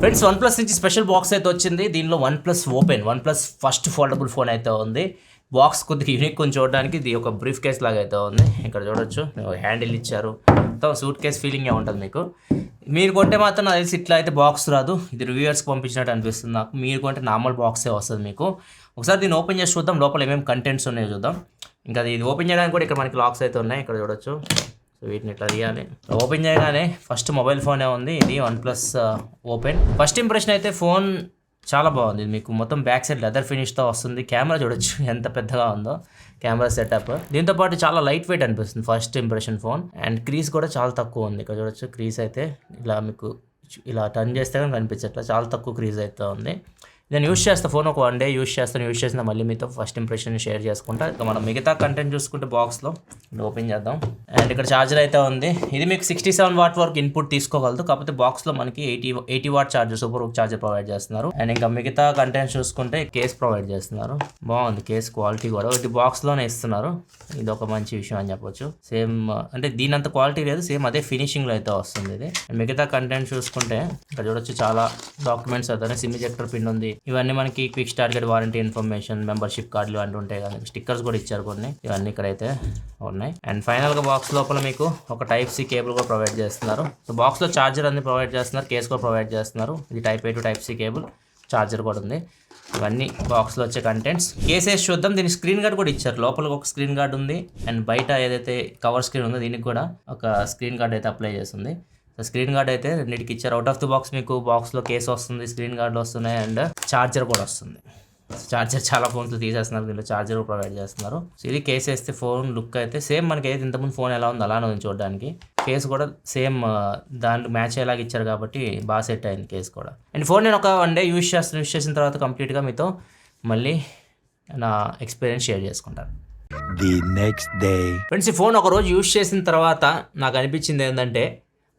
Friends OnePlus నుంచి special box అయితే వచ్చింది. దీనిలో OnePlus Open, OnePlus first foldable phone అయితే ఉంది. బాక్స్ కొద్దిగా యూనిక్ కొంచెం చూడడానికి ఇది ఒక బ్రీఫ్ కేస్ లాగా అయితే ఉంది. ఇక్కడ చూడొచ్చు హ్యాండిల్ ఇచ్చారు, మొత్తం సూట్ కేస్ ఫీలింగే ఉంటుంది మీకు. మీరు కొంటే మాత్రం నాకు తెలిసి ఇట్లా అయితే బాక్స్ రాదు, ఇది రివ్యూవర్స్కి పంపించినట్టు అనిపిస్తుంది నాకు. మీరు కొంటే నార్మల్ బాక్సే వస్తుంది మీకు. ఒకసారి దీన్ని ఓపెన్ చేసి చూద్దాం, లోపల ఏమేమి కంటెంట్స్ ఉన్నాయో చూద్దాం. ఇంకా ఇది ఓపెన్ చేయడానికి కూడా ఇక్కడ మనకి లాక్స్ అయితే ఉన్నాయి, ఇక్కడ చూడొచ్చు. సో వీటిని ఇట్లా తీయాలి. ఓపెన్ చేయగానే ఫస్ట్ మొబైల్ ఫోనే ఉంది, ఇది OnePlus Open. ఫస్ట్ ఇంప్రెషన్ అయితే ఫోన్ చాలా బాగుంది. మీకు మొత్తం బ్యాక్ సైడ్ లెదర్ ఫినిష్తో వస్తుంది. కెమెరా చూడొచ్చు ఎంత పెద్దగా ఉందో కెమెరా సెటప్. దీంతో పాటు చాలా లైట్ వెయిట్ అనిపిస్తుంది first impression phone. And crease కూడా చాలా తక్కువ ఉంది, ఇక్కడ చూడొచ్చు. క్రీజ్ అయితే ఇలా మీకు ఇలా టర్న్ చేస్తే కానీ కనిపించట్లా, చాలా తక్కువ క్రీజ్ అయితే ఉంది. నేను యూస్ చేస్తా ఫోన్ ఒక 1 డే యూస్ చేసిన మళ్ళీ మీతో ఫస్ట్ ఇంప్రెషన్ షేర్ చేసుకుంటా. ఇక మనం మిగతా కంటెంట్ చూసుకుంటే బాక్స్లో ఓపెన్ చేద్దాం. అండ్ ఇక్కడ ఛార్జర్ అయితే ఉంది, ఇది మీకు 67 వాట్ వరకు ఇన్పుట్ తీసుకోగలదు. కాకపోతే బాక్స్లో మనకి 80 what charger, super charger provide చేస్తున్నారు. అండ్ ఇంకా మిగతా కంటెంట్ చూసుకుంటే కేస్ ప్రొవైడ్ చేస్తున్నారు, బాగుంది కేస్ క్వాలిటీ కూడా. ఇది బాక్స్లోనే ఇస్తున్నారు, ఇది ఒక మంచి విషయం అని చెప్పొచ్చు. సేమ్ అంటే దీని అంత క్వాలిటీ లేదు, సేమ్ అదే ఫినిషింగ్లో అయితే వస్తుంది ఇది. మిగతా కంటెంట్ చూసుకుంటే ఇక్కడ చూడొచ్చు చాలా డాక్యుమెంట్స్ అయితే, సిమ్ ఎజెక్టర్ పిన్ ఉంది. ఇవన్నీ మనకి quick start gate, warranty information, membership కార్డులు అంటూ ఉంటాయి కదా, స్టిక్కర్స్ కూడా ఇచ్చారు కొన్ని, ఇవన్నీ ఇక్కడైతే ఉన్నాయి. అండ్ ఫైనల్గా బాక్స్ లోపల మీకు ఒక Type-C కేబుల్ కూడా ప్రొవైడ్ చేస్తున్నారు. సో బాక్స్లో ఛార్జర్ అన్ని ప్రొవైడ్ చేస్తున్నారు, కేస్ కూడా ప్రొవైడ్ చేస్తున్నారు. ఇది Type-A to Type-C cable, charger కూడా ఉంది. ఇవన్నీ బాక్స్లో వచ్చే కంటెంట్స్. కేసెస్ చూద్దాం. దీనికి స్క్రీన్ గార్డ్ కూడా ఇచ్చారు, లోపల ఒక స్క్రీన్ గార్డ్ ఉంది. అండ్ బయట ఏదైతే కవర్ స్క్రీన్ ఉందో దీనికి కూడా ఒక స్క్రీన్ గార్డ్ అయితే అప్లై చేస్తుంది. సో స్క్రీన్ గార్డ్ అయితే రెండింటికి ఇచ్చారు. అవుట్ ఆఫ్ ది బాక్స్ మీకు బాక్స్లో కేసు వస్తుంది, స్క్రీన్ గార్డులు వస్తున్నాయి, అండ్ ఛార్జర్ కూడా వస్తుంది. ఛార్జర్ చాలా ఫోన్స్లో తీసేస్తున్నారు, దీంట్లో ఛార్జర్ కూడా ప్రొవైడ్ చేస్తున్నారు. సో ఇది కేసు వేస్తే ఫోన్ లుక్ అయితే సేమ్ మనకి ఏదైతే ఇంతకుముందు ఫోన్ ఎలా ఉందో అలానే ఉంది చూడడానికి. కేసు కూడా సేమ్ దానికి మ్యాచ్ అయ్యేలాగా ఇచ్చారు కాబట్టి బాగా సెట్ అయింది కేసు కూడా. అండ్ ఫోన్ నేను ఒక 1 డే యూస్ చేసిన తర్వాత కంప్లీట్గా మీతో మళ్ళీ నా ఎక్స్పీరియన్స్ షేర్ చేసుకుంటాను. The next day. ఫ్రెండ్స్, ఈ ఫోన్ ఒక రోజు యూస్ చేసిన తర్వాత నాకు అనిపించింది ఏంటంటే,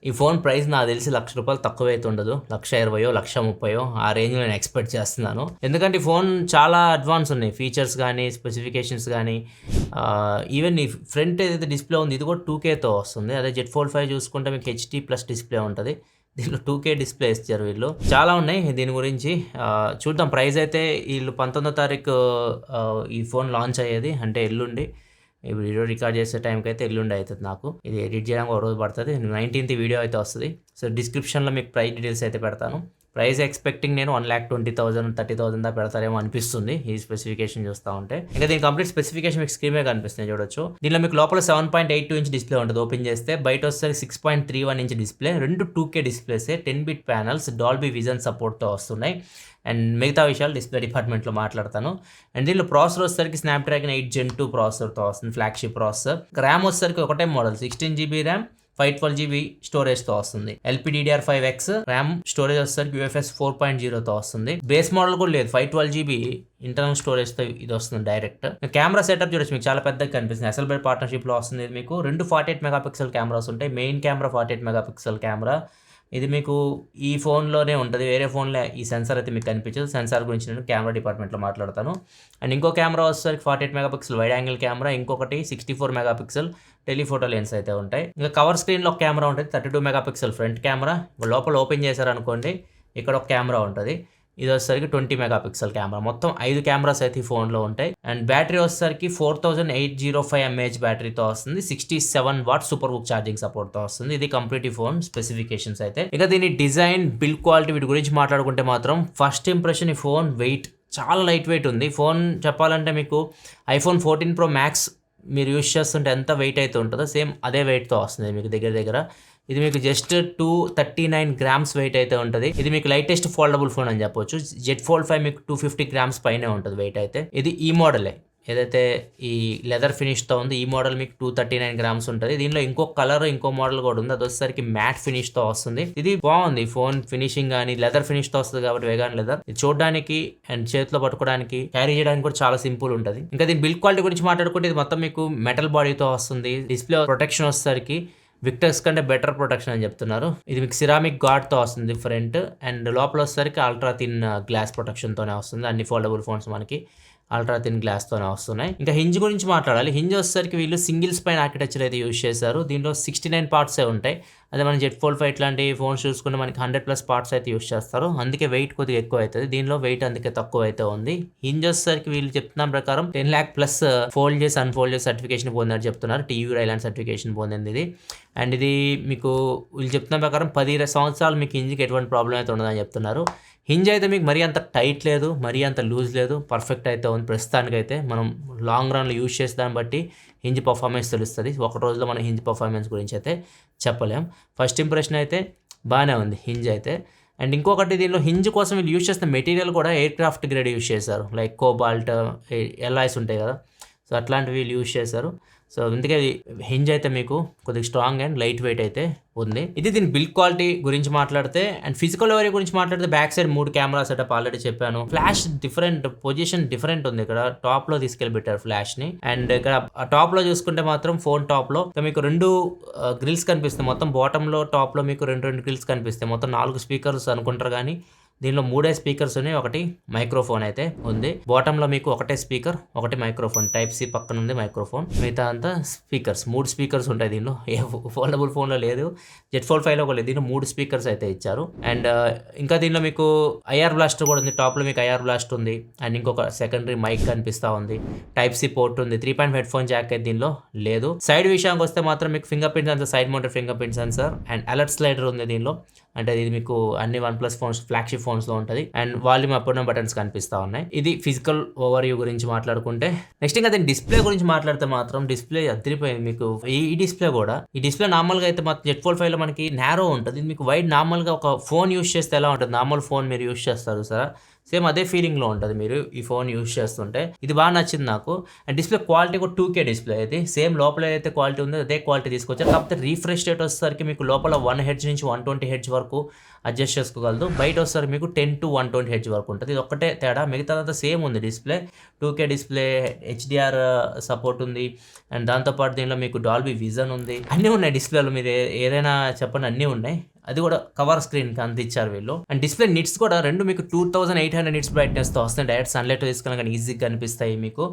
ఈ ఫోన్ ప్రైస్ నాకు తెలిసి ₹1,00,000 తక్కువ అయితే ఉండదు. 1,20,000 1,30,000 ఆ రేంజ్లో నేను ఎక్స్పెక్ట్ చేస్తున్నాను. ఎందుకంటే ఈ ఫోన్ చాలా అడ్వాన్స్ ఉన్నాయి, ఫీచర్స్ కానీ స్పెసిఫికేషన్స్ కానీ. ఈవెన్ ఈ ఫ్రంట్ ఏదైతే డిస్ప్లే ఉంది ఇది కూడా 2Kతో వస్తుంది. అదే Z Fold 5 చూసుకుంటే మీకు HD+ డిస్ప్లే ఉంటుంది, దీంట్లో 2K డిస్ప్లే ఇచ్చారు వీళ్ళు. చాలా ఉన్నాయి దీని గురించి చూద్దాం. ప్రైస్ అయితే వీళ్ళు 19వ తారీఖు ఈ ఫోన్ లాంచ్ అయ్యేది, అంటే ఎల్లుండి. ఇప్పుడు వీడియో రికార్డ్ చేసే టైంకి అయితే ఎల్లుండి అవుతుంది. నాకు ఇది ఎడిట్ చేయడానికి ఒక రోజు పడుతుంది. 19th వీడియో అయితే వస్తుంది. సో డిస్క్రిప్షన్లో మీకు ప్రైస్ డీటెయిల్స్ అయితే పెడతాను. ప్రైస్ ఎక్స్పెక్టింగ్ నేను 1,20,000 30,000 దా పెడతారేమో అనిపిస్తుంది ఈ స్పెసిఫికేషన్ చూస్తూ ఉంటే. ఇంకా దీని కంప్లీట్ స్పెసిఫికేషన్ మీకు స్క్రీన్ మీద కనిపిస్తుంది చూడొచ్చు. దీనిలో మీకు లోపల 7.82 ఇంచ్ డిస్ప్లే ఉంటుంది ఓపెన్ చేస్తే. బయట వస్తే 6.31 ఇంచ్ డిస్ప్లే, రెండు 2K డిస్ప్లేసే, 10-bit panels, Dolby vision సపోర్ట్తో వస్తున్నాయి. అండ్ మిగతా విషయాలు డిస్ప్లే డిపార్ట్మెంట్లో మాట్లాడతాను. అండ్ దీనిలో ప్రాసెసర్ వచ్చేసరికి Snapdragon 8 Gen 2 ప్రాసెసర్తో వస్తుంది, ఫ్లాగ్షిప్ ప్రాసెసర్. ర్యామ్ వచ్చేసరికి ఒకటే మోడల్ 16GB ర్యామ్ 512GB స్టోరేజ్తో వస్తుంది. LPDDR5X ర్యామ్, స్టోరేజ్ వచ్చేసరికి UFS 4.0తో వస్తుంది. బేస్ మోడల్ కూడా లేదు, 512GB ఇంటర్నల్ స్టోరేజ్తో ఇది వస్తుంది డైరెక్ట్. కెమెరా సెటప్ చూడొచ్చు, మీకు చాలా పెద్దగా కనిపిస్తుంది. SLB పార్ట్నర్షిప్లో వస్తుంది. మీకు రెండు 48 మెగాపిక్సెల్ కెమెరాస్ ఉంటాయి. మెయిన్ కెమెరా 48 మెగాపిక్సెల్ కెమెరా, ఇది మీకు ఈ ఫోన్లోనే ఉంటుంది, వేరే ఫోన్లో ఈ సెన్సార్ అయితే మీకు కనిపించదు. సెన్సార్ గురించి నేను కెమెరా డిపార్ట్మెంట్లో మాట్లాడతాను. అండ్ ఇంకో కెమెరా వచ్చేసరికి 48 మెగాపిక్సెల్ వైడ్ యాంగిల్ కెమెరా, ఇంకొకటి 64 మెగాపిక్సెల్ టెలిఫోటో లెన్స్ అయితే ఉంటాయి. ఇంకా కవర్ స్క్రీన్లో ఒక కెమెరా ఉంటుంది, 32 మెగాపిక్సెల్ ఫ్రంట్ కెమెరా. లోపల ఓపెన్ చేశారనుకోండి ఇక్కడ ఒక కెమెరా ఉంటుంది, ఇది వచ్చేసరికి 20 మెగాపిక్సెల్ కెమెరా. మొత్తం 5 కెమెరాస్ అయితే ఈ ఫోన్లో ఉంటాయి. అండ్ బ్యాటరీ వచ్చేసరికి 4805 mAh బ్యాటరీతో వస్తుంది, 67 వాట్ సూపర్ బుక్ ఛార్జింగ్ సపోర్ట్తో వస్తుంది. ఇది కంప్లీట్ ఈ ఫోన్ స్పెసిఫికేషన్స్ అయితే. ఇక దీని డిజైన్, బిల్డ్ క్వాలిటీ వీటి గురించి మాట్లాడుకుంటే మాత్రం ఫస్ట్ ఇంప్రెషన్ ఈ ఫోన్ వెయిట్ చాలా లైట్ వెయిట్ ఉంది. ఫోన్ చెప్పాలంటే మీకు iPhone 14 Pro Max మీరు యూస్ చేస్తుంటే ఎంత వెయిట్ అయితే ఉంటుందో సేమ్ అదే వెయిట్తో వస్తుంది మీకు దగ్గర. ఇది మీకు జస్ట్ 239 గ్రామ్స్ వెయిట్ అయితే ఉంటుంది. ఇది మీకు లైటెస్ట్ ఫోల్డబుల్ ఫోన్ అని చెప్పొచ్చు. Z Fold 5 మీకు 250 గ్రామ్స్ పైనే ఉంటుంది వెయిట్ అయితే. ఇది ఈ మోడలే, ఏదైతే ఈ లెదర్ ఫినిష్తో ఉంది ఈ మోడల్ మీకు 239 గ్రామ్స్ ఉంటుంది. దీనిలో ఇంకో కలర్, ఇంకో మోడల్ కూడా ఉంది, అది వచ్చేసరికి మ్యాట్ ఫినిష్తో వస్తుంది. ఇది బాగుంది ఫోన్ ఫినిషింగ్ కానీ, లెదర్ ఫినిష్తో వస్తుంది కాబట్టి వేగాన్ లెదర్. ఇది చూడడానికి అండ్ చేతిలో పట్టుకోవడానికి, క్యారీ చేయడానికి కూడా చాలా సింపుల్ ఉంటుంది. ఇంకా దీని బిల్డ్ క్వాలిటీ గురించి మాట్లాడుకుంటే ఇది మొత్తం మీకు మెటల్ బాడీతో వస్తుంది. డిస్ప్లే ప్రొటెక్షన్ వచ్చేసరికి విక్టర్స్ కంటే బెటర్ ప్రొటెక్షన్ అని చెప్తున్నారు. ఇది మీకు సిరామిక్ గార్డ్తో వస్తుంది ఫ్రంట్, అండ్ లోపల వచ్చేసరికి అల్ట్రా థిన్ గ్లాస్ ప్రొటెక్షన్తోనే వస్తుంది. అన్ని ఫోల్డబుల్ ఫోన్స్ మనకి అల్ట్రా థిన్ గ్లాస్తోనే వస్తున్నాయి. ఇంకా హింజ్ గురించి మాట్లాడాలి. హింజ్ వచ్చేసరికి వీళ్ళు సింగిల్ స్పైన్ ఆర్కిటెక్చర్ అయితే యూజ్ చేశారు. దీనిలో 69 పార్ట్సే ఉంటాయి. అదే మనం జెట్ ఫోల్డ్ 5 ఇట్లాంటి ఫోన్స్ చూసుకుంటే మనకి 100+ పార్ట్స్ అయితే యూస్ చేస్తారు, అందుకే వెయిట్ కొద్దిగా ఎక్కువ అవుతుంది. దీనిలో వెయిట్ అందుకే తక్కువ అయితే ఉంది. హింజ్ వచ్చేసరికి వీళ్ళు చెప్తున్న ప్రకారం 10 lakh+ ఫోల్డ్ చేసి అన్ఫోల్డ్ చేసి సర్టిఫికేషన్ పొందినట్టు చెప్తున్నారు. టీవీ ఐలాండ్ సర్టిఫికేషన్ పొందింది ఇది. అండ్ ఇది మీకు వీళ్ళు చెప్తున్న ప్రకారం 10 సంవత్సరాలు మీకు హింజ్కి ఎటువంటి ప్రాబ్లం అయితే ఉండదని చెప్తున్నారు. హింజ్ అయితే మీకు మరీ అంత టైట్ లేదు, మరీ అంత లూజ్ లేదు, పర్ఫెక్ట్ అయితే ఉంది ప్రస్తుతానికైతే. మనం లాంగ్ రన్లో యూజ్ చేసే దాన్ని బట్టి హింజ్ పర్ఫార్మెన్స్ తెలుస్తుంది. ఒక రోజులో మనం హింజ్ పర్ఫార్మెన్స్ గురించి అయితే చెప్పలేం. ఫస్ట్ ఇంప్రెషన్ అయితే బాగానే ఉంది హింజ్ అయితే. అండ్ ఇంకొకటి దీనిలో హింజ్ కోసం వీళ్ళు యూజ్ చేసిన మెటీరియల్ కూడా ఎయిర్ క్రాఫ్ట్ గ్రేడ్ యూజ్ చేశారు. లైక్ కోబాల్ట్ ఎల్ఐస్ ఉంటాయి కదా, సో అట్లాంటివి వీళ్ళు యూజ్ చేశారు. సో అందుకే హింజ్ అయితే మీకు కొద్దిగా స్ట్రాంగ్ అండ్ లైట్ వెయిట్ అయితే ఉంది. ఇది దీని బిల్డ్ క్వాలిటీ గురించి మాట్లాడితే అండ్ ఫిజికల్ ఏరియా గురించి మాట్లాడితే back side 3 camera setup already చెప్పాను. ఫ్లాష్ డిఫరెంట్ పొజిషన్ డిఫరెంట్ ఉంది. ఇక్కడ టాప్ లో తీసుకెళ్ళి పెట్టారు ఫ్లాష్ ని. అండ్ ఇక్కడ టాప్ లో చూసుకుంటే మాత్రం ఫోన్ టాప్ లో మీకు 2 గ్రిల్స్ కనిపిస్తాయి. మొత్తం బాటమ్ లో టాప్ లో మీకు 2 గ్రిల్స్ కనిపిస్తాయి. మొత్తం 4 స్పీకర్స్ అనుకుంటారు, కానీ దీనిలో 3 స్పీకర్స్ ఉన్నాయి, ఒకటి మైక్రోఫోన్ అయితే ఉంది. బాటమ్ లో మీకు ఒకటే స్పీకర్, ఒకటి మైక్రోఫోన్, టైప్ సి పక్కన ఉంది మైక్రోఫోన్, మిగతా అంతా స్పీకర్స్. 3 స్పీకర్స్ ఉంటాయి దీనిలో. ఏ ఫోల్డబుల్ ఫోన్ లో లేదు, జెట్ ఫోల్డ్ 5 లో కూడా లేదు. దీనిలో 3 స్పీకర్స్ అయితే ఇచ్చారు. అండ్ ఇంకా దీనిలో మీకు ఐఆర్ బ్లాస్టర్ కూడా ఉంది. టాప్ లో మీకు ఐఆర్ బ్లాస్ట్ ఉంది. అండ్ ఇంకొక సెకండరీ మైక్ కనిపిస్తా ఉంది. టైప్ సి పోర్ట్ ఉంది. 3.5 హెడ్ ఫోన్ జాక్ అయితే దీనిలో లేదు. సైడ్ విషయానికి వస్తే మాత్రం మీకు finger print sensor, side mounted finger print sensor and alert slider ఉంది దీనిలో. అంటే ఇది మీకు అన్ని OnePlus ఫోన్స్ ఫ్లాగ్షిప్ ఫోన్స్ లో ఉంటుంది. And volume up and buttons కనిపిస్తా ఉన్నాయి. ఇది ఫిజికల్ ఓవర్ వ్యూ గురించి మాట్లాడుకుంటే. నెక్స్ట్ ఇంకా దీని డిస్ప్లే గురించి మాట్లాడితే మాత్రం డిస్ప్లే అదిరిపోయింది మీకు. ఈ డిస్ప్లే కూడా, ఈ డిస్ప్లే నార్మల్ గా అయితే మాత్రం జెట్ ఫోల్డ్ 5 లో మనకి నారో ఉంటుంది. ఇది మీకు వైడ్. నార్మల్ గా ఒక ఫోన్ యూస్ చేస్తే ఎలా ఉంటుంది, నార్మల్ ఫోన్ మీరు యూస్ చేస్తారు సార్, సేమ్ అదే ఫీలింగ్ లో ఉంటుంది మీరు ఈ ఫోన్ యూస్ చేస్తుంటే. ఇది బాగా నచ్చింది నాకు. అండ్ డిస్ప్లే క్వాలిటీ కూడా 2K డిస్ప్లే అయితే సేమ్ లోపల అయితే క్వాలిటీ ఉందో అదే క్వాలిటీ తీసుకొచ్చారు. కాకపోతే రీఫ్రెష్ రేట్ వచ్చేసరికి మీకు లోపల 1 Hz నుంచి 120 Hz వరకు అడ్జస్ట్ చేసుకోగలదు. బయట వస్తారు మీకు 10 to 120 Hz వరకు ఉంటుంది. ఇది ఒక్కటే తేడా, మిగతాదంతా సేమ్ ఉంది display. 2K display, HDR support ఉంది. అండ్ దాంతోపాటు దీనిలో మీకు డాల్బీ విజన్ ఉంది. అన్నీ ఉన్నాయి డిస్ప్లేలో. మీరు ఏదైనా చెప్పండి, అన్నీ ఉన్నాయి. అది కూడా కవర్ స్క్రీన్ కి అంత ఇచ్చారు వీళ్ళు. అండ్ డిస్ప్లే నిట్స్ కూడా 2 మీకు 2800 నిట్స్ బ్రైట్నెస్ తో వస్తాయి. డైరెక్ట్ సన్లైట్ తీసుకున్నా కానీ ఈజీగా కనిపిస్తాయి మీకు.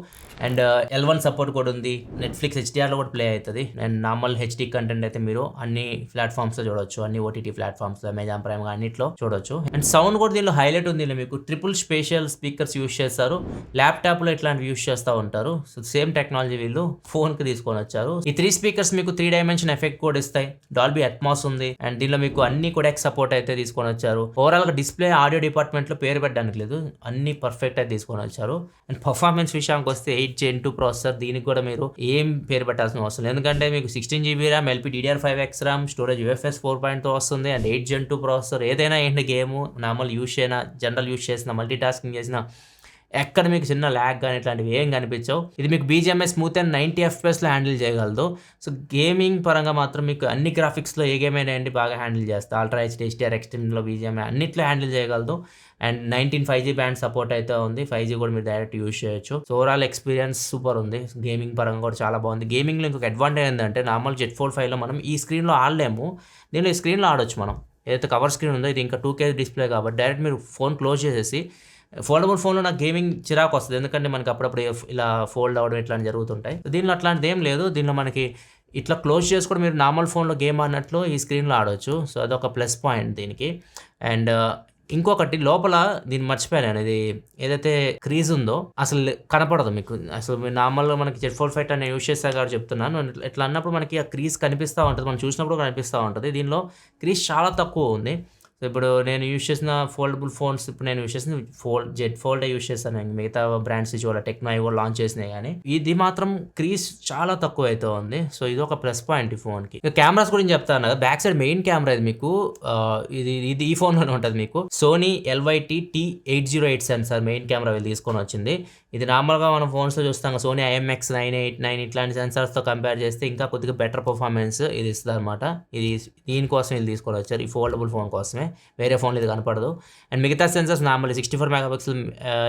అండ్ L1 సపోర్ట్ కూడా ఉంది. నెట్ఫ్లిక్స్ HDR లో కూడా ప్లే అవుతుంది. అండ్ నార్మల్ HD కంటెంట్ అయితే మీరు అన్ని ప్లాట్ఫామ్స్ లో చూడొచ్చు, అన్ని OTT ప్లాట్ఫామ్స్ లో, అమెజాన్ ప్రైమ్ అన్నిట్లో చూడొచ్చు. అండ్ సౌండ్ కూడా దీనిలో హైలైట్ ఉంది. మీకు ట్రిపుల్ స్పేషియల్ స్పీకర్స్ యూస్ చేస్తారు. ల్యాప్టాప్ లో ఇట్లాంటివి యూస్ చేస్తూ ఉంటారు. సో సేమ్ టెక్నాలజీ వీళ్ళు ఫోన్ కి తీసుకొని వచ్చారు. ఈ 3 స్పీకర్స్ మీకు 3 డైమెన్షన్ ఎఫెక్ట్ కూడా ఇస్తాయి. డాల్బీ అట్మాస్ ఉంది. అండ్ దీనిలో మీకు అన్ని కూడా సపోర్ట్ అయితే తీసుకొని వచ్చారు. ఓవరాల్ గా డిస్ప్లే ఆడియో డిపార్ట్మెంట్ లో పేరు పెట్టడానికి లేదు, అన్ని పర్ఫెక్ట్ అయితే తీసుకొని వచ్చారు. అండ్ పర్ఫార్మెన్స్ విషయానికి వస్తే 8 Gen 2 ప్రాసెసర్. దీనికి కూడా మీరు ఏం పేరు పెట్టాల్సిన అవసరం లేదు, ఎందుకంటే మీకు 16GB RAM, LPDDR5X RAM, storage UFS 4.2 వస్తుంది. And 8 Gen 2 processor. ఏదైనా ఏంటి గేమ్ నార్మల్ యూస్ అయినా, జనరల్ యూస్ చేసిన, మల్టీ టాస్కింగ్ చేసిన, ఎక్కడ మీకు చిన్న ల్యాగ్ కానీ ఇట్లాంటివి ఏం కనిపించవు. ఇది మీకు BGMI స్మూత్ అండ్ 90 FPS లో హ్యాండిల్ చేయగలదు. సో గేమింగ్ పరంగా మాత్రం మీకు అన్ని గ్రాఫిక్స్లో ఏ గేమ్ అయినా బాగా హ్యాండిల్ చేస్తుంది. అల్ట్రా HD, HDR, ఎక్స్ట్రీమ్లో BGMI అన్నిట్లో హ్యాండిల్ చేయగలదు. అండ్ 19 5G బ్యాండ్ సపోర్ట్ అయితే ఉంది. 5G కూడా మీరు డైరెక్ట్ యూస్ చేయొచ్చు. సో ఓవరాల్ ఎక్స్పీరియన్స్ సూపర్ ఉంది. గేమింగ్ పరంగా కూడా చాలా బాగుంది. గేమింగ్లో ఇంకొక అడ్వాంటేజ్ ఏంటంటే నార్మల్ జెట్ ఫోల్డ్ 5 లో మనం ఈ స్క్రీన్లో ఆడలేము, దీనిలో ఈ స్క్రీన్లో ఆడొచ్చు మనం. ఏదైతే కవర్ స్క్రీన్ ఉందో, ఇది ఇంకా 2K డిస్ప్లే కాబట్టి డైరెక్ట్ మీరు ఫోన్ క్లోజ్ చేసేసి, ఫోల్డబుల్ ఫోన్లో నాకు గేమింగ్ చిరాకు వస్తుంది, ఎందుకంటే మనకి అప్పుడప్పుడు ఇలా ఫోల్డ్ అవ్వడం ఇట్లాంటి జరుగుతుంటాయి. దీనిలో అట్లాంటిది ఏం లేదు. దీనిలో మనకి ఇట్లా క్లోజ్ చేసి కూడా మీరు నార్మల్ ఫోన్లో గేమ్ ఆడినట్లు ఈ స్క్రీన్లో ఆడవచ్చు. సో అదొక ప్లస్ పాయింట్ దీనికి. అండ్ ఇంకొకటి లోపల దీన్ని మర్చిపోయాను, ఇది ఏదైతే క్రీజ్ ఉందో అసలు కనపడదు మీకు. అసలు మీరు నార్మల్గా మనకి జెట్ ఫోల్డ్ 5 నేను యూస్ చేస్తా కాబట్టి చెప్తున్నాను. ఇట్లా అన్నప్పుడు మనకి ఆ క్రీజ్ కనిపిస్తూ ఉంటుంది, మనం చూసినప్పుడు కనిపిస్తూ ఉంటుంది. దీనిలో క్రీజ్ చాలా తక్కువ ఉంది. సో ఇప్పుడు నేను యూస్ చేసిన ఫోల్డబుల్ ఫోన్స్, ఇప్పుడు నేను యూస్ చేసిన జెట్ ఫోల్డ్ యూస్ చేస్తాను. మిగతా బ్రాండ్స్ ఇవాళ టెక్నో కూడా లాంచ్ చేసినాయి, కానీ ఇది మాత్రం క్రీజ్ చాలా తక్కువ అయితే ఉంది. సో ఇది ఒక ప్లస్ పాయింట్ ఈ ఫోన్కి. కెమెరాస్ గురించి చెప్తాను కదా, బ్యాక్ సైడ్ మెయిన్ కెమెరా ఇది మీకు ఇది ఈ ఫోన్లోనే ఉంటుంది. మీకు Sony LYT T808 sensor main camera వీళ్ళు తీసుకొని వచ్చింది. ఇది నార్మల్గా మనం ఫోన్స్లో చూస్తాం సోనీ IMX989 ఇట్లాంటి సెన్సార్స్తో కంపేర్ చేస్తే ఇంకా కొద్దిగా బెటర్ పర్ఫార్మెన్స్ ఇది ఇస్తుంది అనమాట. ఇది దీనికోసం వీళ్ళు తీసుకొని వచ్చారు, ఈ ఫోల్డబుల్ ఫోన్ కోసమే. వేరే ఫోన్లో ఇది కనపడదు. అండ్ మిగతా సెన్సర్స్ నార్మల్ 64 మెగాపిక్సెల్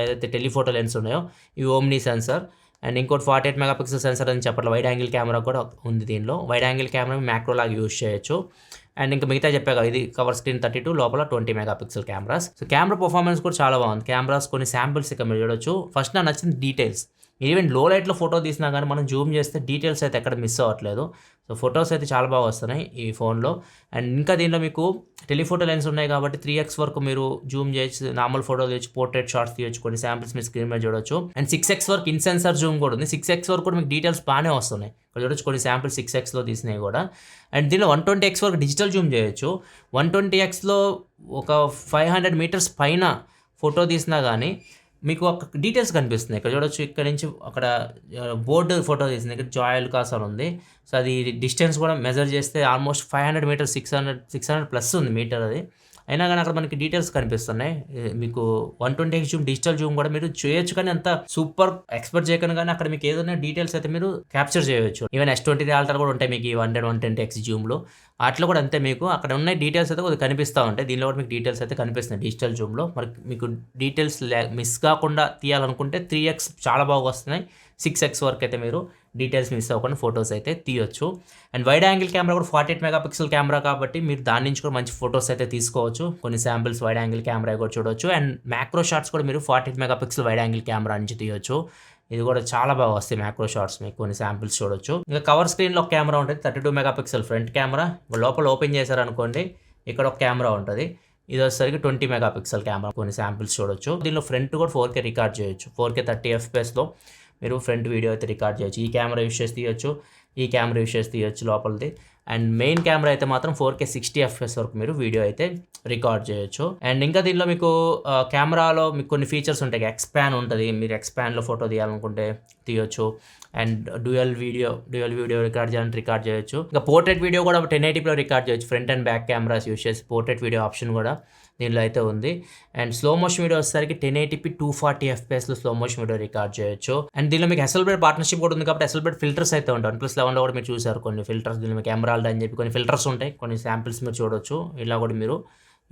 ఏదైతే టెలిఫోటో లెన్స్ ఉన్నాయో ఇవి ఓమ్ని సెన్సర్. అండ్ ఇంకోటి 48 మెగాపిక్సెల్ సెన్సర్ అని చెప్పట్లేదు. వైడ్ యాంగిల్ కెమెరా కూడా ఉంది దీనిలో. వైడ్ యాంగిల్ కెమెరా మ్యాక్రో లాగా యూజ్ చేయొచ్చు. అండ్ ఇంకా మిగతా చెప్పాక ఇది కవర్ స్క్రీన్ 32, లోపల 20 megapixel cameras. So camera performance కూడా చాలా బాగుంది. కెమెరాస్ కొన్ని శాంపిల్స్ ఇక్కడ మీరు చూడొచ్చు. ఫస్ట్ నాకు నచ్చింది డీటెయిల్స్. ఈవెన్ లో లైట్లో ఫోటో తీసినా కానీ మనం జూమ్ చేస్తే డీటెయిల్స్ అయితే ఎక్కడ మిస్ అవ్వట్లేదు. సో ఫొటోస్ అయితే చాలా బాగా వస్తున్నాయి ఈ ఫోన్లో. అండ్ ఇంకా దీనిలో మీకు టెలిఫోటో లెన్స్ ఉన్నాయి కాబట్టి 3x వరకు మీరు జూమ్ చేయొచ్చు, నార్మల్ ఫోటో తీయచ్చు, పోర్ట్రేట్ షాట్స్ తీయచ్చు, కొన్ని శాంపిల్స్ మీరు స్క్రీన్ మీద చూడొచ్చు. అండ్ 6x వరకు ఇన్ సెన్సార్ జూమ్ కూడా ఉంది. 6x వరకు కూడా మీకు డీటెయిల్స్ బాగానే వస్తున్నాయి. ఇక్కడ చూడొచ్చు కొన్ని శాంపిల్స్ 6xలో తీసినాయి కూడా. అండ్ దీనిలో 120x వరకు డిజిటల్ జూమ్ చేయొచ్చు. 120xలో ఒక 500 మీటర్స్ పైన ఫోటో తీసినా కానీ మీకు ఒక డీటెయిల్స్ కనిపిస్తున్నాయి. ఇక్కడ చూడొచ్చు, ఇక్కడ నుంచి అక్కడ బోర్డు ఫోటో తీసింది, ఇక్కడ జాయల్ కాస్ అని ఉంది. సో అది డిస్టెన్స్ కూడా మెజర్ చేస్తే ఆల్మోస్ట్ 500 మీటర్స్, 600 ప్లస్ ఉంది మీటర్ అది. అయినా కానీ అక్కడ మనకి డీటెయిల్స్ కనిపిస్తున్నాయి. మీకు 120x జూమ్ డిజిటల్ జూమ్ కూడా మీరు చేయొచ్చు, కానీ అంత సూపర్ ఎక్స్పెక్ట్ చేయకుండా కానీ అక్కడ మీకు ఏదైనా డీటెయిల్స్ అయితే మీరు క్యాప్చర్ చేయవచ్చు. ఈవెన్ S20 అల్ట్రా కూడా ఉంటాయి మీకు ఈ 120x జూమ్లో. అట్లా కూడా అంతే, మీకు అక్కడ ఉన్న డీటెయిల్స్ అయితే కొద్దిగా కనిపిస్తూ ఉంటాయి. దీనిలో కూడా మీకు డీటెయిల్స్ అయితే కనిపిస్తున్నాయి డిజిటల్ జూమ్లో. మరి మీకు డీటెయిల్స్ మిస్ కాకుండా తీయాలనుకుంటే 3x చాలా బాగా వస్తున్నాయి. 6x వరకు అయితే మీరు డీటెయిల్స్ మిస్ అవ్వకుండా ఫొటోస్ అయితే తీయొచ్చు. అండ్ వైడ్ యాంగిల్ కెమెరా కూడా 48 మెగాపిక్సెల్ కెమెరా కాబట్టి మీరు దాని నుంచి కూడా మంచి ఫొటోస్ అయితే తీసుకోవచ్చు. కొన్ని శాంపిల్స్ వైడ్ యాంగిల్ కెమెరా కూడా చూడవచ్చు. అండ్ మ్యాక్రో షాట్స్ కూడా మీరు 48 మెగాపిక్సెల్ వైడ్ యాంగిల్ కెమెరా నుంచి తీయొచ్చు. ఇది కూడా చాలా బాగా వస్తాయి మ్యాక్రో షాట్స్, మీకు కొన్ని శాంపిల్స్ చూడొచ్చు. ఇంకా కవర్ స్క్రీన్లో ఒక కెమెరా ఉంటుంది, 32 మెగాపిక్సెల్ ఫ్రంట్ కెమెరా. లోపల ఓపెన్ చేశారనుకోండి, ఇక్కడ ఒక కెమెరా ఉంటుంది, ఇది వచ్చేసరికి 20 మెగాపిక్సెల్ కెమెరా. కొన్ని శాంపిల్స్ చూడొచ్చు. దీనిలో ఫ్రంట్ కూడా 4K రికార్డ్ చేయొచ్చు. 4K 30 FPSలో మీరు ఫ్రంట్ వీడియో అయితే రికార్డ్ చేయొచ్చు. ఈ కెమెరా యూస్ చేసి తీయొచ్చు, ఈ కెమెరా యూస్ చేసి తీయొచ్చు లోపలిది. అండ్ మెయిన్ కెమెరా అయితే మాత్రం 4K 60 FPS వరకు మీరు వీడియో అయితే రికార్డ్ చేయొచ్చు. అండ్ ఇంకా దీనిలో మీకు కెమెరాలో మీకు కొన్ని ఫీచర్స్ ఉంటాయి. ఎక్స్పాన్ ఉంటుంది, మీరు ఎక్స్పాన్లో ఫోటో తీయాలనుకుంటే తీయొచ్చు. అండ్ డ్యూయల్ వీడియో రికార్డ్ చేయాలంటే రికార్డ్ చేయొచ్చు. ఇంకా పోర్ట్రేట్ వీడియో కూడా 1080pలో రికార్డ్ చేయొచ్చు. Front and back cameras use చేసి పోర్ట్రేట్ వీడియో ఆప్షన్ కూడా దీనిలో అయితే ఉంది. అండ్ స్లో మోషన్ వీడియో వచ్చేసరికి 1080p 240 FPSలో స్లో మోషన్ వీడియో రికార్డ్ చేయొచ్చు. అండ్ దీనిలో మీకు ఎస్ఎల్బెడ్ పార్ట్నర్షిప్ కూడా ఉంది కాబట్టి ఎస్ఎల్బెడ్ ఫిల్టర్స్ అయితే ఉంటాయి. OnePlus 11లో కూడా మీరు చూసారు కొన్ని ఫిల్టర్స్. దీనిలో మీకు ఎమరాల్డ్ అని చెప్పి కొన్ని ఫిల్టర్స్ ఉంటాయి, కొన్ని శాంపిల్స్ మీరు చూడొచ్చు. ఇలా కూడా మీరు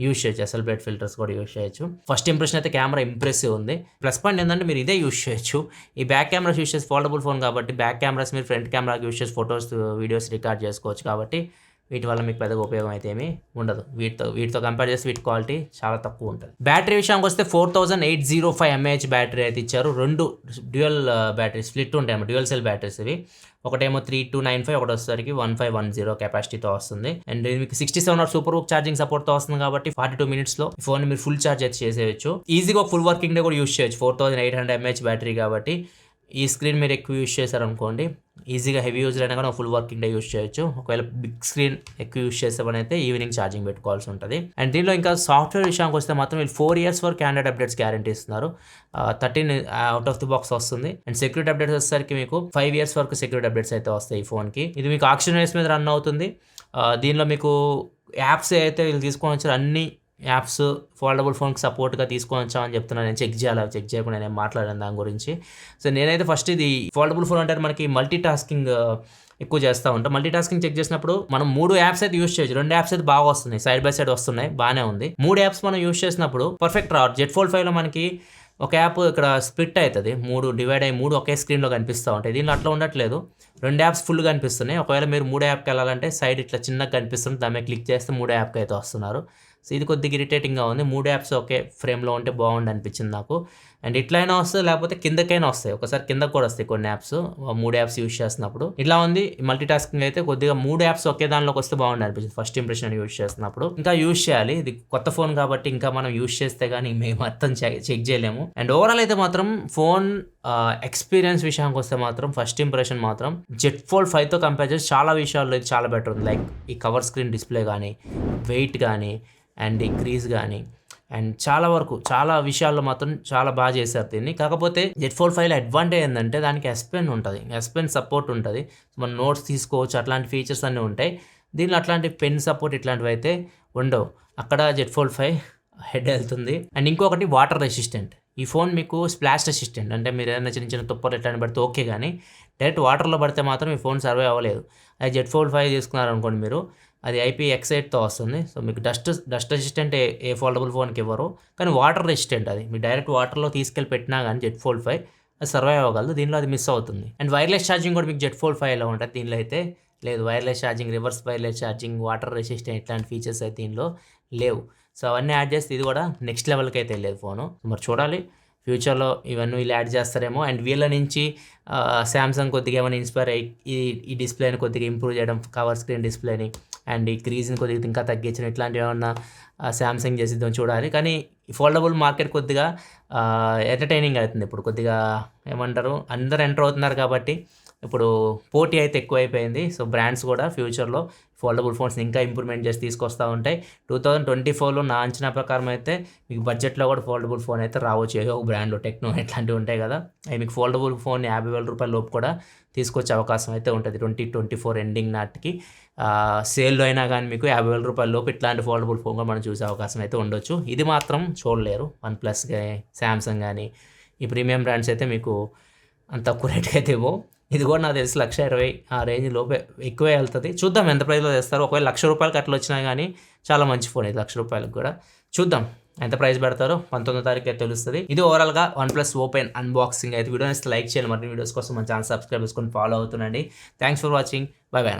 యూస్ చేయొచ్చు, ఎస్ఎల్బెడ్ ఫిల్టర్స్ కూడా యూస్ చేయొచ్చు. ఫస్ట్ ఇంప్రెషన్ అయితే కెమెరా ఇంప్రెసివ్ ఉంది. ప్లస్ పాయింట్ ఏంటంటే మీరు ఇదే యూస్ చేయొచ్చు. ఈ బ్యాక్ కెమెరాస్ యూస్ చేసి ఫోల్డబుల్ ఫోన్ కాబట్టి బ్యాక్ కెమెరాస్ మీరు ఫ్రంట్ కెమెరాకి యూస్ చేసి ఫొటోస్ వీడియోస్ రికార్డ్ చేసుకోవచ్చు. కాబట్టి వీటి వల్ల మీకు పెద్దగా ఉపయోగం అయితే ఏమీ ఉండదు. వీటితో కంపేర్ చేస్తే వీటి క్వాలిటీ చాలా తక్కువ ఉంటుంది. బ్యాటరీ విషయానికి వస్తే 4805 mAh బ్యాటరీ అయితే ఇచ్చారు. 2 డ్యూయల్ బ్యాటరీ స్ప్లిట్ ఉంటాయి అన్నమాట, డ్యూయల్ సెల్ బ్యాటరీస్ ఇవి. ఒకటేమో 3295, ఒకటి వచ్చేసరికి 1510 కెపాసిటీతో వస్తుంది. అండ్ మీకు 67 వాట్ సూపర్ బుక్ ఛార్జింగ్ సపోర్ట్తో వస్తుంది కాబట్టి 42 మినిట్స్లో ఈ ఫోన్ మీరు ఫుల్ ఛార్జ్ అయితే చేసేయచ్చు. ఈజీగా ఒక ఫుల్ వర్కింగ్ డే కూడా యూస్ చేయొచ్చు. 4800 mAh బ్యాటరీ కాబట్టి ఈ స్క్రీన్ మీరు ఎక్కువ యూస్ చేశారనుకోండి, ఈజీగా హెవీ యూజర్ అయినా కానీ ఫుల్ వర్కింగ్ డే యూస్ చేయొచ్చు. ఒకవేళ బిగ్ స్క్రీన్ ఎక్కువ యూస్ చేస్తామనైతే ఈవినింగ్ ఛార్జింగ్ పెట్టుకోవాల్సి ఉంటుంది. అండ్ దీనిలో ఇంకా సాఫ్ట్వేర్ విషయానికి వస్తే మాత్రం వీళ్ళు 4 years వరకు ఆండ్రాయిడ్ అప్డేట్స్ గ్యారంటీ ఇస్తున్నారు. 13 అవుట్ ఆఫ్ ది బాక్స్ వస్తుంది. అండ్ సెక్యూరిటీ అప్డేట్స్ వచ్చేసరికి మీకు 5 years వరకు సెక్యూరిటీ అప్డేట్స్ అయితే వస్తాయి ఈ ఫోన్కి. ఇది మీకు ఆక్షన్ రేస్ మీద రన్ అవుతుంది. దీనిలో మీకు యాప్స్ అయితే వీళ్ళు తీసుకొని వచ్చారు, అన్ని యాప్స్ ఫోల్డబుల్ ఫోన్కి సపోర్ట్గా తీసుకొని వచ్చామని చెప్తున్నాను. నేను చెక్ చేయకుండా నేను మాట్లాడాను దాని గురించి. సో నేనైతే ఫస్ట్ ఇది ఫోల్డబుల్ ఫోన్ అంటే మనకి మల్టీ టాస్కింగ్ ఎక్కువ చేస్తూ ఉంటాం. మల్టీ టాస్కింగ్ చెక్ చేసినప్పుడు మనం 3 యాప్స్ అయితే యూస్ చేయొచ్చు. 2 యాప్స్ అయితే బాగా వస్తున్నాయి, సైడ్ బై సైడ్ వస్తున్నాయి, బాగానే ఉంది. 3 యాప్స్ మనం యూస్ చేసినప్పుడు పర్ఫెక్ట్ రావట్లేదు. జెట్ ఫోల్డ్ 5లో మనకి ఒక యాప్ ఇక్కడ స్ప్లిట్ అవుతుంది, 3 డివైడ్ అయ్యి 3 ఒకే స్క్రీన్లో కనిపిస్తూ ఉంటాయి. దీనిలో అట్లా ఉండట్లేదు, 2 యాప్స్ ఫుల్ కనిపిస్తున్నాయి. ఒకవేళ మీరు 3 యాప్కి వెళ్ళాలంటే సైడ్ ఇట్లా చిన్నగా కనిపిస్తుంది, దాని మీద క్లిక్ చేస్తే 3 యాప్కి అయితే వస్తున్నారు. సో ఇది కొద్దిగా ఇరిటేటింగ్గా ఉంది. 3 యాప్స్ ఒకే ఫ్రేమ్లో ఉంటే బాగుండి అనిపించింది నాకు. అండ్ ఇట్లయినా వస్తుంది, లేకపోతే కిందకైనా వస్తాయి. ఒకసారి కిందకు కూడా వస్తాయి కొన్ని యాప్స్, 3 యాప్స్ యూస్ చేస్తున్నప్పుడు. ఇట్లా ఉంది మల్టీ టాస్కింగ్ అయితే కొద్దిగా 3 యాప్స్ ఒకే దానిలోకి వస్తే బాగుండి అనిపించింది ఫస్ట్ ఇంప్రెషన్ యూస్ చేస్తున్నప్పుడు. ఇంకా యూస్ చేయాలి, ఇది కొత్త ఫోన్ కాబట్టి ఇంకా మనం యూస్ చేస్తే కానీ మేము అర్థం చెక్ చేయలేము. అండ్ ఓవరాల్ అయితే మాత్రం ఫోన్ ఎక్స్పీరియన్స్ విషయానికి వస్తే మాత్రం ఫస్ట్ ఇంప్రెషన్ మాత్రం జెట్ ఫోల్డ్ 5తో కంపేర్ చేసి చాలా విషయాల్లో ఇది చాలా బెటర్ ఉంది. లైక్ ఈ కవర్ స్క్రీన్ డిస్ప్లే కానీ, వెయిట్ కానీ, అండ్ ఈ క్రీజ్ కానీ, అండ్ చాలా విషయాల్లో మాత్రం చాలా బాగా చేశారు దీన్ని. కాకపోతే జెట్ ఫోల్డ్ 5లో అడ్వాంటేజ్ ఏంటంటే దానికి S Pen ఉంటుంది, S Pen సపోర్ట్ ఉంటుంది, మనం నోట్స్ తీసుకోవచ్చు, అట్లాంటి ఫీచర్స్ అన్నీ ఉంటాయి. దీనిలో అట్లాంటి పెన్ సపోర్ట్ ఇట్లాంటివి అయితే ఉండవు. అక్కడ జెట్ ఫోల్డ్ 5 హెడ్ వెళ్తుంది. అండ్ ఇంకొకటి వాటర్ రెసిస్టెంట్. ఈ ఫోన్ మీకు స్ప్లాష్ రెసిస్టెంట్, అంటే మీరు ఏదైనా చిన్న తుప్పలు ఎట్లా పడితే ఓకే, కానీ డైరెక్ట్ వాటర్లో పడితే మాత్రం ఈ ఫోన్ సర్వే అవ్వలేదు. అది జెట్ ఫోల్డ్ 5 తీసుకున్నారనుకోండి మీరు, అది IPX8తో వస్తుంది. సో మీకు డస్ట్ రెసిస్టెంట్ ఏ ఫోల్డబుల్ ఫోన్కి ఇవ్వరు, కానీ వాటర్ రెసిస్టెంట్ అది మీరు డైరెక్ట్ వాటర్లో తీసుకెళ్ళి పెట్టినా కానీ జెట్ ఫోల్డ్ 5 అది సర్వైవ్ అవ్వగలదు. దీనిలో అది మిస్ అవుతుంది. అండ్ వైర్లెస్ ఛార్జింగ్ కూడా మీకు జెట్ ఫోల్డ్ 5లో ఉంటుంది, దీనిలో అయితే లేదు. Wireless charging, reverse wireless charging, water resistant ఇట్లాంటి ఫీచర్స్ అయితే దీనిలో లేవు. సో అవన్నీ యాడ్ చేస్తే ఇది కూడా నెక్స్ట్ లెవెల్కి అయితే వెళ్ళేది ఫోను. మరి చూడాలి ఫ్యూచర్లో ఇవన్నీ వీళ్ళు యాడ్ చేస్తారేమో. అండ్ వీళ్ళ నుంచి శాంసంగ్ కొద్దిగా ఏమైనా ఇన్స్పైర్ అయ్యి ఈ డిస్ప్లేని కొద్దిగా ఇంప్రూవ్ చేయడం, కవర్ స్క్రీన్ డిస్ప్లేని అండ్ ఈ క్రీజ్ని కొద్దిగా ఇంకా తగ్గించడం, ఇట్లాంటివి ఏమన్నా శాంసంగ్ చేసిద్దాం చూడాలి. కానీ ఫోల్డబుల్ మార్కెట్ కొద్దిగా ఎంటర్టైనింగ్ అవుతుంది ఇప్పుడు. కొద్దిగా ఏమంటారు, అందరు ఎంటర్ అవుతున్నారు కాబట్టి ఇప్పుడు పోటీ అయితే ఎక్కువైపోయింది. సో బ్రాండ్స్ కూడా ఫ్యూచర్లో ఫోల్డబుల్ ఫోన్స్ని ఇంకా ఇంప్రూవ్మెంట్ చేసి తీసుకొస్తూ ఉంటాయి. 2024లో నా అంచనా ప్రకారం అయితే మీకు బడ్జెట్లో కూడా ఫోల్డబుల్ ఫోన్ అయితే రావచ్చు. ఏదో ఒక బ్రాండ్లో టెక్నో ఇట్లాంటివి ఉంటాయి కదా, అవి మీకు ఫోల్డబుల్ ఫోన్ 50,000 రూపాయల లోపు కూడా తీసుకొచ్చే అవకాశం అయితే ఉంటుంది 2024 ఎండింగ్ నాటికి. సేల్లో అయినా కానీ మీకు 50,000 రూపాయల లోపు ఇట్లాంటి ఫోల్డబుల్ ఫోన్ కూడా మనం చూసే అవకాశం అయితే ఉండొచ్చు. ఇది మాత్రం చూడలేరు వన్ప్లస్ కానీ శాంసంగ్ కానీ ఈ ప్రీమియం బ్రాండ్స్ అయితే మీకు అంత తక్కువ రేట్కి అయితే ఇవ్వవు. ఇది కూడా నాకు తెలిసి 1,20,000 ఆ రేంజ్ లోపే ఎక్కువే వెళ్తుంది. చూద్దాం ఎంత ప్రైస్లో తెస్తారు. ఒకవేళ 1,00,000 రూపాయలకి అట్లా వచ్చినా కానీ చాలా మంచి ఫోన్ ఇది. 1,00,000 రూపాయలకు కూడా చూద్దాం ఎంత ప్రైస్ పెడతారో 19వ తారీఖు తెలుస్తుంది. ఇది ఓవరాల్గా OnePlus Open అన్బాక్సింగ్ అయితే. వీడియో లైక్ చేయాలి, మరిన్ని వీడియోస్ కోసం మన ఛానల్ సబ్స్క్రైబ్ చేసుకొని ఫాలో అవుతుండండి. Thanks for watching. Bye by.